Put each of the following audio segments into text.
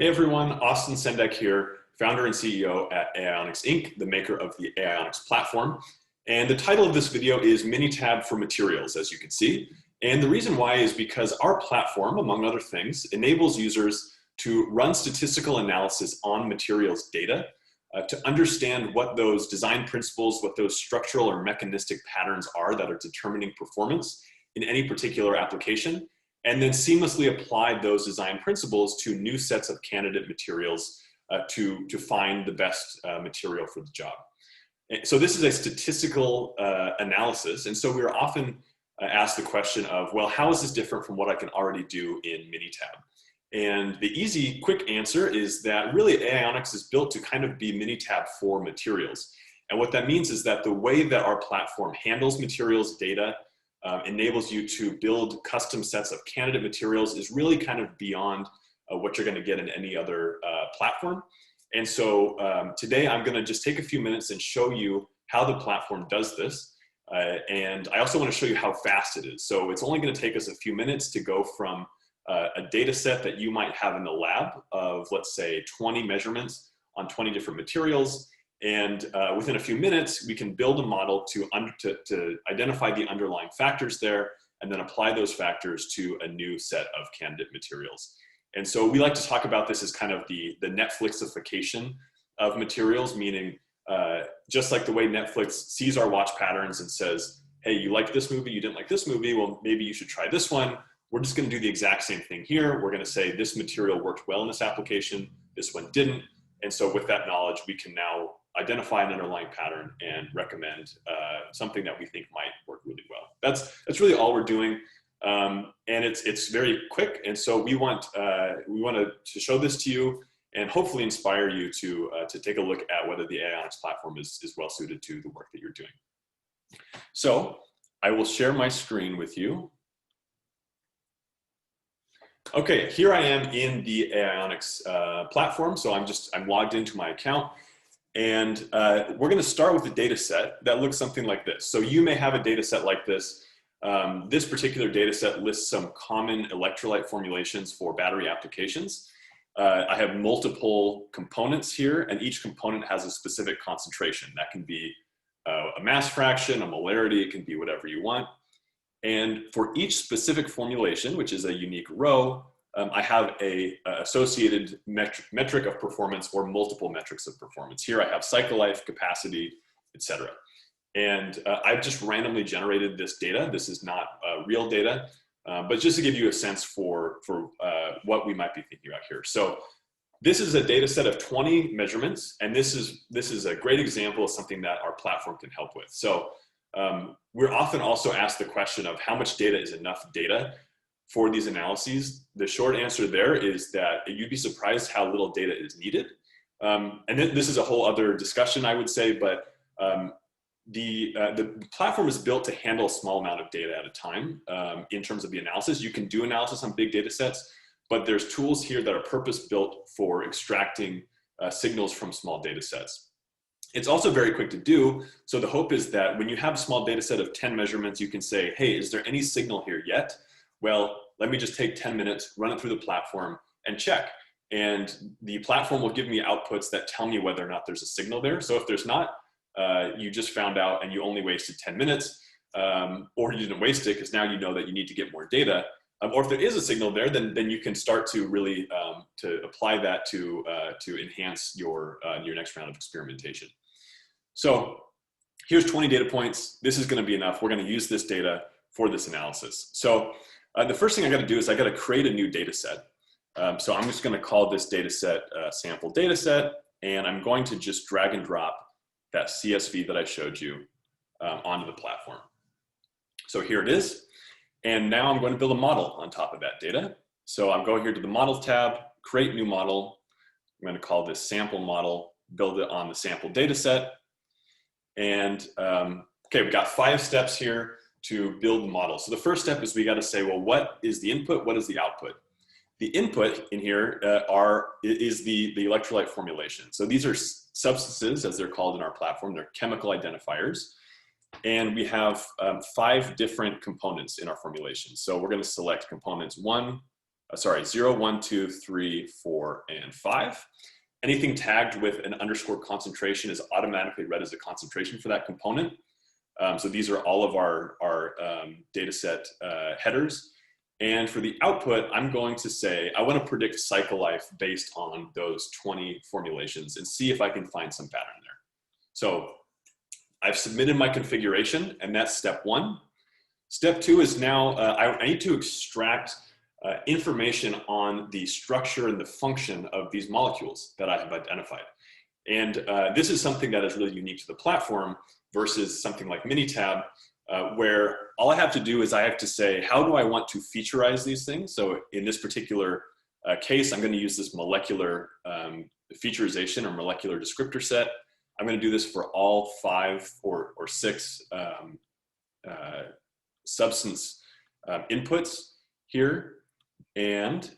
Hey everyone, Austin Sendek here, founder and CEO at Aionics Inc., the maker of the Aionics platform. And the title of this video is Minitab for Materials, as you can see. And the reason why is because our platform, among other things, enables users to run statistical analysis on materials data to understand what those design principles, what those structural or mechanistic patterns are that are determining performance in any particular application, and then seamlessly apply those design principles to new sets of candidate materials to find the best material for the job. And so this is a statistical analysis, and so we are often asked the question of, well, how is this different from what I can already do in Minitab? And the easy, quick answer is that really Aionics is built to kind of be Minitab for materials. And what that means is that the way that our platform handles materials data enables you to build custom sets of candidate materials is really kind of beyond what you're going to get in any other platform. And so today I'm going to just take a few minutes and show you how the platform does this. And I also want to show you how fast it is. So it's only going to take us a few minutes to go from a data set that you might have in the lab of, let's say, 20 measurements on 20 different materials. And within a few minutes, we can build a model to identify the underlying factors there and then apply those factors to a new set of candidate materials. And so we like to talk about this as kind of the Netflixification of materials, meaning just like the way Netflix sees our watch patterns and says, hey, you like this movie, you didn't like this movie, well, maybe you should try this one. We're just going to do the exact same thing here. We're going to say this material worked well in this application, this one didn't. And so with that knowledge, we can now identify an underlying pattern and recommend something that we think might work really well. That's really all we're doing, and it's very quick. And so we want to show this to you and hopefully inspire you to take a look at whether the Aionics platform is well suited to the work that you're doing. So I will share my screen with you. Okay, here I am in the Aionics platform. So I'm logged into my account. And we're going to start with a data set that looks something like this. So you may have a data set like this. This particular data set lists some common electrolyte formulations for battery applications. I have multiple components here, and each component has a specific concentration. That can be a mass fraction, a molarity, it can be whatever you want. And for each specific formulation, which is a unique row, I have a associated metric of performance or multiple metrics of performance. Here I have cycle life, capacity, etc. And I've just randomly generated this data. This is not real data, but just to give you a sense for what we might be thinking about here. So this is a data set of 20 measurements, and this is a great example of something that our platform can help with. So we're often also asked the question of how much data is enough data for these analyses. The short answer there is that you'd be surprised how little data is needed. And this is a whole other discussion, I would say, but the platform is built to handle a small amount of data at a time in terms of the analysis. You can do analysis on big data sets, but there's tools here that are purpose-built for extracting signals from small data sets. It's also very quick to do. So the hope is that when you have a small data set of 10 measurements, you can say, hey, is there any signal here yet? Well, let me just take 10 minutes, run it through the platform and check. And the platform will give me outputs that tell me whether or not there's a signal there. So if there's not, you just found out and you only wasted 10 minutes, or you didn't waste it because now you know that you need to get more data. Or if there is a signal there, then you can start to really to apply that to enhance your next round of experimentation. So here's 20 data points. This is going to be enough. We're going to use this data for this analysis. So the first thing I got to do is I got to create a new data set. So I'm just going to call this data set sample data set, and I'm going to just drag and drop that CSV that I showed you onto the platform. So here it is. And now I'm going to build a model on top of that data. So I'm going here to the Models tab, create new model. I'm going to call this sample model, build it on the sample data set. And okay, we've got 5 steps here to build the model. So the first step is we got to say, well, what is the input? What is the output? The input in here is the electrolyte formulation. So these are substances, as they're called in our platform. They're chemical identifiers. And we have 5 different components in our formulation. So we're going to select components 1, sorry, 0, 1, 2, 3, 4, and 5. Anything tagged with an underscore concentration is automatically read as a concentration for that component. So these are all of our data set headers. And for the output, I'm going to say, I want to predict cycle life based on those 20 formulations and see if I can find some pattern there. So I've submitted my configuration, and that's step 1. Step 2 is now, I need to extract information on the structure and the function of these molecules that I have identified. And this is something that is really unique to the platform versus something like Minitab, where all I have to do is I have to say, how do I want to featureize these things? So in this particular case, I'm going to use this molecular featurization or molecular descriptor set. I'm going to do this for all 5 or 6 substance inputs here. And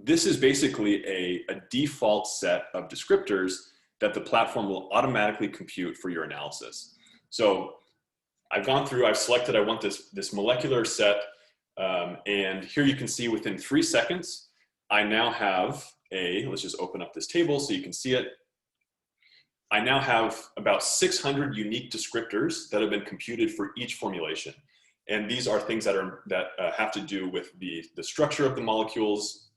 this is basically a default set of descriptors that the platform will automatically compute for your analysis. So I've gone through, I've selected, I want this molecular set, and here you can see within 3 seconds, I now have let's just open up this table so you can see it. I now have about 600 unique descriptors that have been computed for each formulation. And these are things that have to do with the structure of the molecules,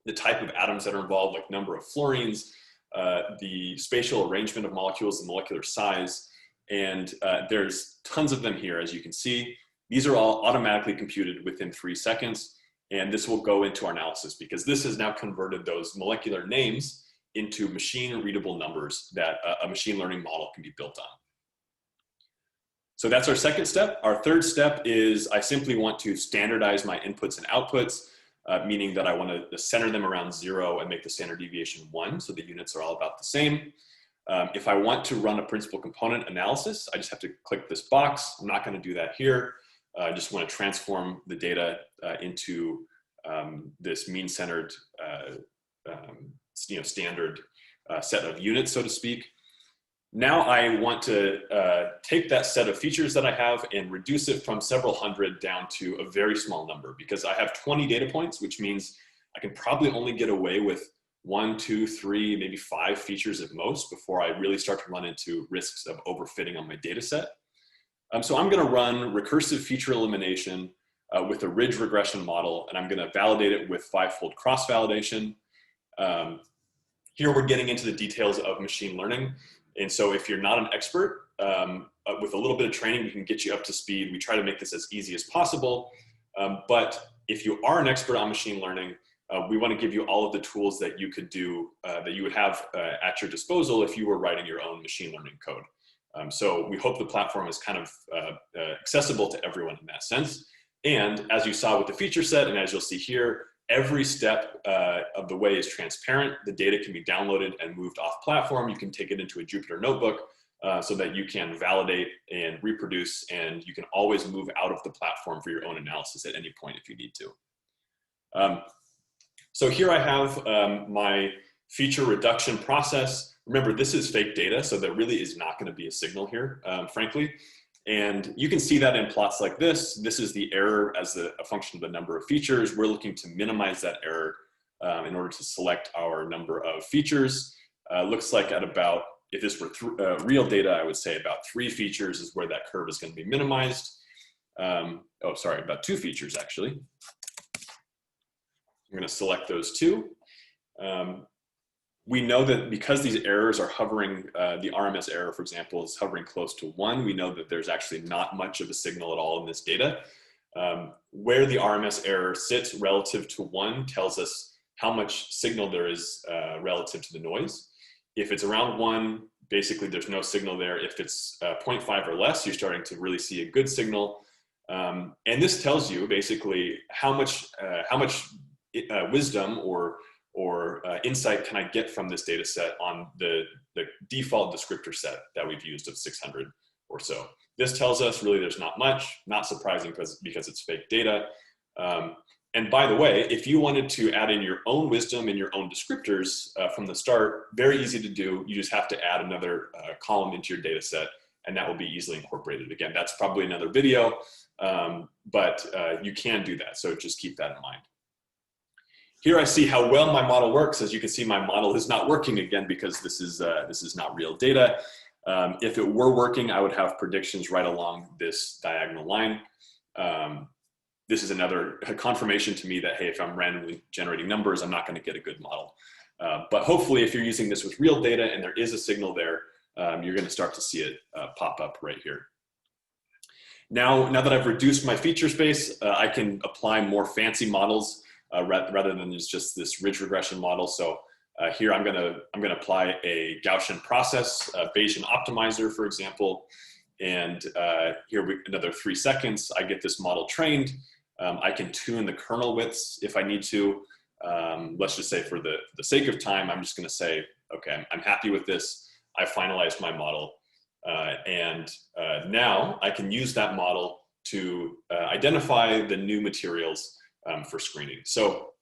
the type of atoms that are involved, like number of fluorines, the spatial arrangement of molecules, the molecular size, and there's tons of them here, as you can see. These are all automatically computed within 3 seconds, and this will go into our analysis because this has now converted those molecular names into machine-readable numbers that a machine learning model can be built on. So that's our second step. Our third step is I simply want to standardize my inputs and outputs, meaning that I want to center them around 0 and make the standard deviation 1, so the units are all about the same. If I want to run a principal component analysis, I just have to click this box. I'm not going to do that here. I just want to transform the data into this mean-centered, standard set of units, so to speak. Now I want to take that set of features that I have and reduce it from several hundred down to a very small number, because I have 20 data points, which means I can probably only get away with 1, 2, 3, maybe 5 features at most before I really start to run into risks of overfitting on my data set. So I'm going to run recursive feature elimination with a ridge regression model, and I'm going to validate it with 5-fold cross-validation. Here we're getting into the details of machine learning. And so if you're not an expert, with a little bit of training, we can get you up to speed. We try to make this as easy as possible. But if you are an expert on machine learning, we want to give you all of the tools that you could do, that you would have at your disposal if you were writing your own machine learning code. So we hope the platform is kind of accessible to everyone in that sense. And as you saw with the feature set, and as you'll see here, every step of the way is transparent. The data can be downloaded and moved off platform. You can take it into a Jupyter notebook so that you can validate and reproduce, and you can always move out of the platform for your own analysis at any point if you need to. So here I have my feature reduction process. Remember, this is fake data, so there really is not going to be a signal here, frankly. And you can see that in plots like this. This is the error as a function of the number of features. We're looking to minimize that error in order to select our number of features. Looks like at about, if this were real data, I would say about 3 features is where that curve is going to be minimized. Oh, sorry, about 2 features actually. I'm going to select those 2. We know that because these errors are hovering, the RMS error, for example, is hovering close to 1. We know that there's actually not much of a signal at all in this data. Where the RMS error sits relative to 1 tells us how much signal there is relative to the noise. If it's around 1, basically there's no signal there. If it's 0.5 or less, you're starting to really see a good signal. And this tells you basically how much wisdom or insight can I get from this data set on the default descriptor set that we've used of 600 or so. This tells us really there's not much, not surprising because it's fake data. And by the way, if you wanted to add in your own wisdom and your own descriptors from the start, very easy to do. You just have to add another column into your data set, and that will be easily incorporated. Again, that's probably another video, but you can do that, so just keep that in mind. Here I see how well my model works. As you can see, my model is not working again because this is not real data. If it were working, I would have predictions right along this diagonal line. This is another confirmation to me that, hey, if I'm randomly generating numbers, I'm not going to get a good model. But hopefully, if you're using this with real data and there is a signal there, you're going to start to see it pop up right here. Now that I've reduced my feature space, I can apply more fancy models rather than just this ridge regression model. So here I'm gonna apply a Gaussian process, Bayesian optimizer, for example. And here another 3 seconds, I get this model trained. I can tune the kernel widths if I need to. Let's just say for the sake of time, I'm just gonna say, okay, I'm happy with this. I finalized my model. Now I can use that model to identify the new materials for screening. So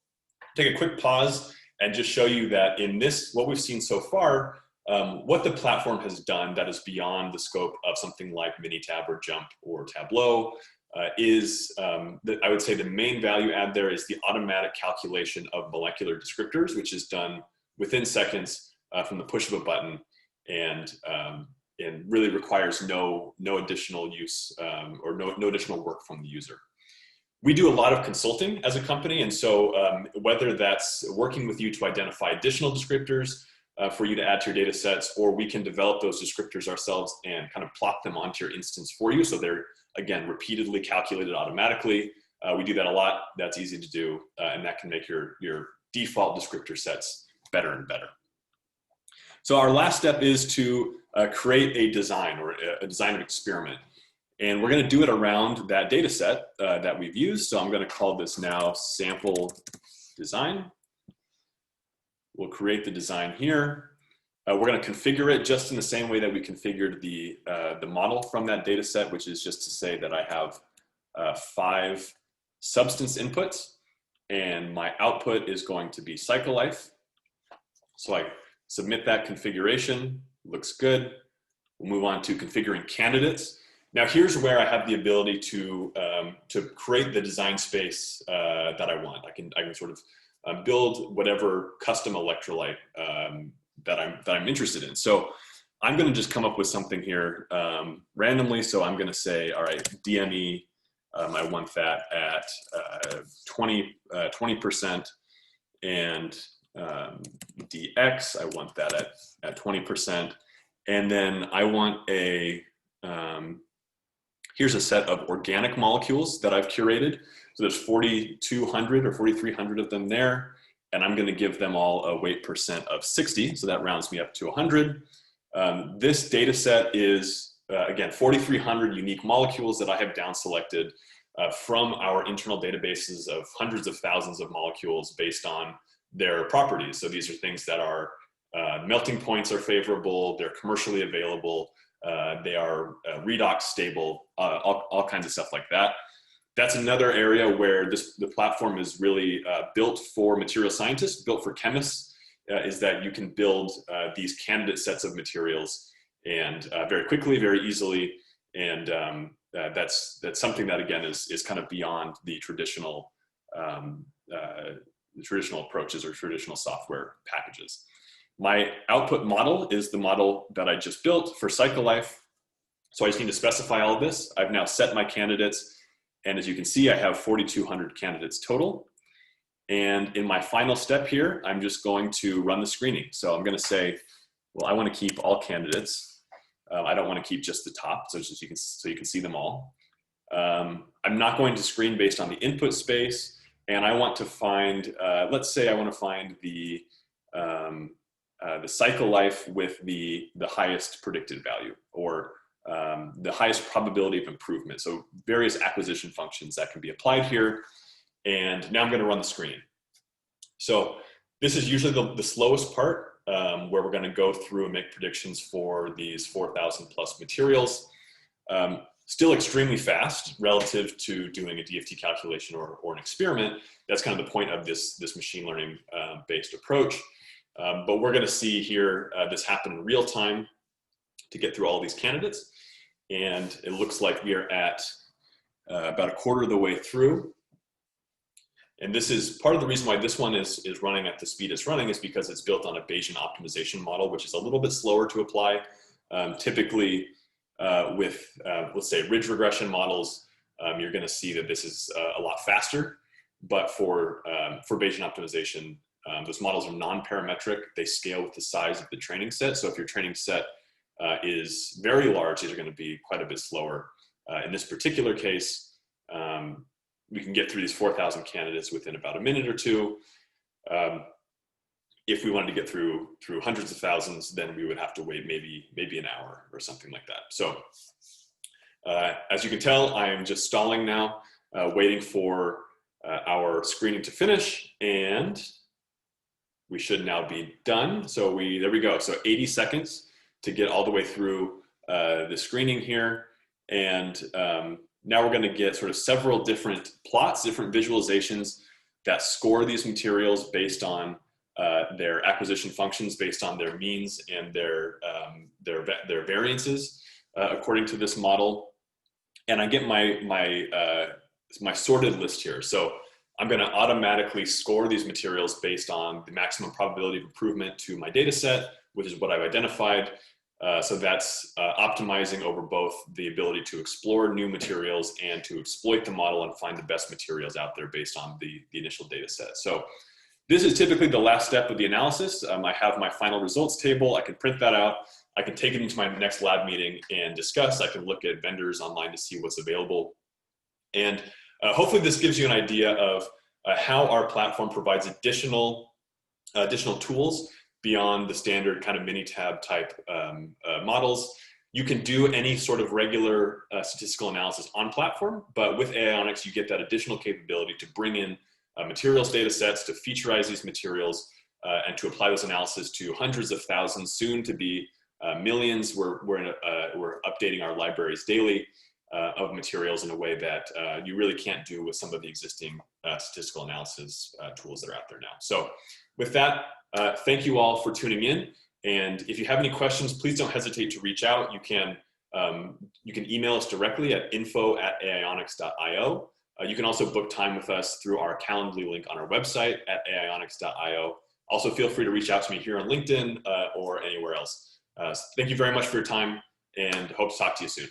take a quick pause and just show you that in this, what we've seen so far, what the platform has done that is beyond the scope of something like Minitab or Jump or Tableau is, I would say the main value add there is the automatic calculation of molecular descriptors, which is done within seconds from the push of a button, and really requires no additional use or no additional work from the user. We do a lot of consulting as a company, and so whether that's working with you to identify additional descriptors for you to add to your data sets, or we can develop those descriptors ourselves and kind of plop them onto your instance for you, so they're, again, repeatedly calculated automatically. We do that a lot. That's easy to do, and that can make your default descriptor sets better and better. So our last step is to create a design or a design of experiment. And we're going to do it around that data set that we've used. So I'm going to call this now sample design. We'll create the design here. We're going to configure it just in the same way that we configured the model from that data set, which is just to say that I have 5 substance inputs, and my output is going to be cycle life. So I submit that configuration, looks good. We'll move on to configuring candidates. Now here's where I have the ability to create the design space that I want. I can sort of build whatever custom electrolyte that I'm interested in. So I'm going to just come up with something here randomly. So I'm going to say, all right, DME, I want that at 20%, and DX, I want that at 20%. And then I want here's a set of organic molecules that I've curated. So there's 4,200 or 4,300 of them there. And I'm going to give them all a weight percent of 60. So that rounds me up to 100. This data set is, again, 4,300 unique molecules that I have down selected from our internal databases of hundreds of thousands of molecules based on their properties. So these are things that are melting points are favorable, they're commercially available, they are redox stable, all kinds of stuff like that. That's another area where the platform is really built for material scientists, built for chemists, is that you can build these candidate sets of materials and very quickly, very easily. And that's something that, again, is kind of beyond the traditional approaches or traditional software packages. My output model is the model that I just built for cycle life. So I just need to specify all of this. I've now set my candidates. And as you can see, I have 4,200 candidates total. And in my final step here, I'm just going to run the screening. So I'm going to say, well, I want to keep all candidates. I don't want to keep just the top, so you can see them all. I'm not going to screen based on the input space. And I want to find, let's say I want to find the cycle life with the highest predicted value, or the highest probability of improvement. So various acquisition functions that can be applied here. And now I'm going to run the screen. So this is usually the slowest part, where we're going to go through and make predictions for these 4,000 plus materials. Still extremely fast relative to doing a DFT calculation or an experiment. That's kind of the point of this machine learning based approach. But we're going to see here this happen in real time to get through all these candidates. And it looks like we are at about a quarter of the way through. And this is part of the reason why this one is running at the speed it's running, is because it's built on a Bayesian optimization model, which is a little bit slower to apply. Typically with, let's say, ridge regression models, you're going to see that this is a lot faster. But for Bayesian optimization, those models are non-parametric. They scale with the size of the training set. So if your training set is very large, these are going to be quite a bit slower. In this particular case, we can get through these 4,000 candidates within about a minute or two. If we wanted to get through hundreds of thousands, then we would have to wait maybe an hour or something like that. So as you can tell, I am just stalling now, waiting for our screening to finish, and we should now be done. So there we go. So 80 seconds to get all the way through the screening here. And now we're going to get sort of several different plots, different visualizations that score these materials based on their acquisition functions, based on their means and their variances according to this model. And I get my sorted list here. So I'm going to automatically score these materials based on the maximum probability of improvement to my data set, which is what I've identified. So that's optimizing over both the ability to explore new materials and to exploit the model and find the best materials out there based on the initial data set. So this is typically the last step of the analysis. I have my final results table. I can print that out. I can take it into my next lab meeting and discuss. I can look at vendors online to see what's available. And hopefully this gives you an idea of how our platform provides additional tools beyond the standard kind of Minitab type models. You can do any sort of regular statistical analysis on platform, but with Aionics, you get that additional capability to bring in materials data sets, to featureize these materials, and to apply those analysis to hundreds of thousands, soon to be millions. We're updating our libraries daily of materials in a way that you really can't do with some of the existing statistical analysis tools that are out there now. So with that, thank you all for tuning in. And if you have any questions, please don't hesitate to reach out. You can email us directly at info@aionics.io. You can also book time with us through our Calendly link on our website at aionics.io. Also, feel free to reach out to me here on LinkedIn or anywhere else. Thank you very much for your time, and hope to talk to you soon.